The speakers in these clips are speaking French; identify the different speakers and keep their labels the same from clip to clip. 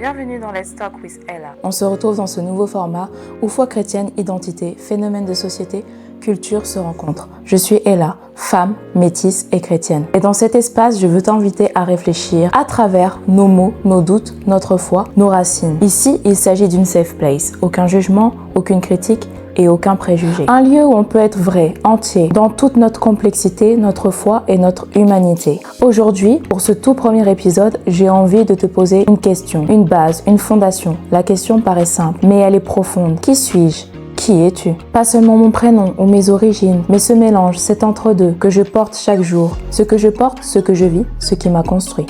Speaker 1: Bienvenue dans Let's Talk with Ella.
Speaker 2: On se retrouve dans ce nouveau format où foi chrétienne, identité, phénomène de société, culture se rencontrent. Je suis Ella, femme, métisse et chrétienne. Et dans cet espace, je veux t'inviter à réfléchir à travers nos mots, nos doutes, notre foi, nos racines. Ici, il s'agit d'une safe place. Aucun jugement, aucune critique et aucun préjugé. Un lieu où on peut être vrai, entier, dans toute notre complexité, notre foi et notre humanité. Aujourd'hui, pour ce tout premier épisode, j'ai envie de te poser une question, une base, une fondation. La question paraît simple, mais elle est profonde. Qui suis-je ? Qui es-tu ? Pas seulement mon prénom ou mes origines, mais ce mélange, cet entre-deux que je porte chaque jour. Ce que je porte, ce que je vis, ce qui m'a construit.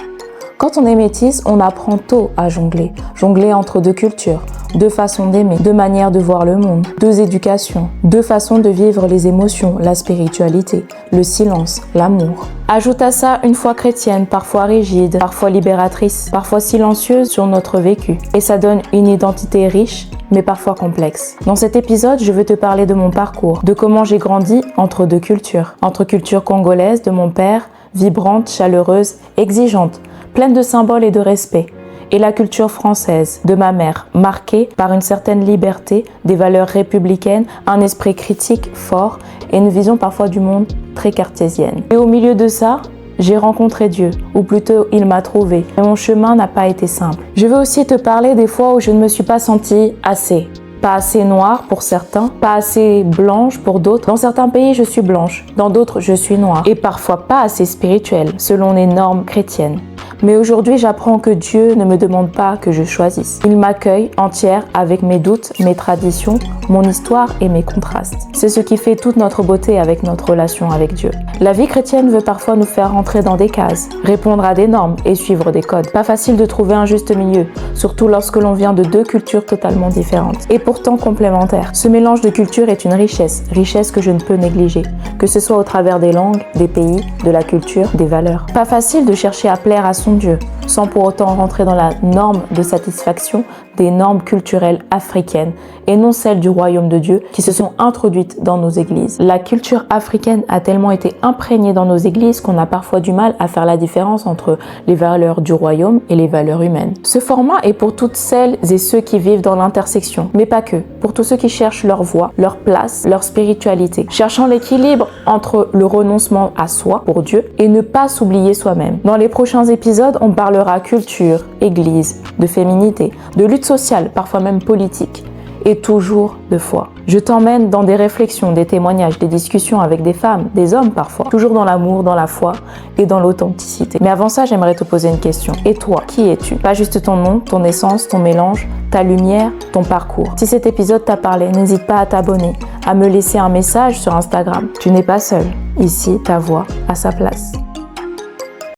Speaker 2: Quand on est métisse, on apprend tôt à jongler. Jongler entre deux cultures, deux façons d'aimer, deux manières de voir le monde, deux éducations, deux façons de vivre les émotions, la spiritualité, le silence, l'amour. Ajoute à ça une foi chrétienne, parfois rigide, parfois libératrice, parfois silencieuse sur notre vécu. Et ça donne une identité riche, mais parfois complexe. Dans cet épisode, je veux te parler de mon parcours, de comment j'ai grandi entre deux cultures. Entre culture congolaise de mon père, vibrante, chaleureuse, exigeante, pleine de symboles et de respect, et la culture française de ma mère, marquée par une certaine liberté, des valeurs républicaines, un esprit critique fort et une vision parfois du monde très cartésienne. Et au milieu de ça, j'ai rencontré Dieu, ou plutôt il m'a trouvé, et mon chemin n'a pas été simple. Je veux aussi te parler des fois où je ne me suis pas sentie assez. Pas assez noire pour certains, pas assez blanche pour d'autres. Dans certains pays, je suis blanche, dans d'autres, je suis noire. Et parfois pas assez spirituelle, selon les normes chrétiennes. Mais aujourd'hui, j'apprends que Dieu ne me demande pas que je choisisse. Il m'accueille entière avec mes doutes, mes traditions, mon histoire et mes contrastes. C'est ce qui fait toute notre beauté avec notre relation avec Dieu. La vie chrétienne veut parfois nous faire rentrer dans des cases, répondre à des normes et suivre des codes. Pas facile de trouver un juste milieu, surtout lorsque l'on vient de deux cultures totalement différentes et pourtant complémentaires. Ce mélange de cultures est une richesse que je ne peux négliger, que ce soit au travers des langues, des pays, de la culture, des valeurs. Pas facile de chercher à plaire à son Dieu, sans pour autant rentrer dans la norme de satisfaction des normes culturelles africaines et non celles du royaume de Dieu qui se sont introduites dans nos églises. La culture africaine a tellement été imprégnée dans nos églises qu'on a parfois du mal à faire la différence entre les valeurs du royaume et les valeurs humaines. Ce format est pour toutes celles et ceux qui vivent dans l'intersection, mais pas que, pour tous ceux qui cherchent leur voie, leur place, leur spiritualité, cherchant l'équilibre entre le renoncement à soi pour Dieu et ne pas s'oublier soi-même. Dans les prochains épisodes, on parlera culture, église, de féminité, de lutte sociale, parfois même politique, et toujours de foi. Je t'emmène dans des réflexions, des témoignages, des discussions avec des femmes, des hommes parfois, toujours dans l'amour, dans la foi et dans l'authenticité. Mais avant ça, j'aimerais te poser une question. Et toi, qui es-tu ? Pas juste ton nom, ton essence, ton mélange, ta lumière, ton parcours. Si cet épisode t'a parlé, n'hésite pas à t'abonner, à me laisser un message sur Instagram. Tu n'es pas seul. Ici, ta voix a sa place.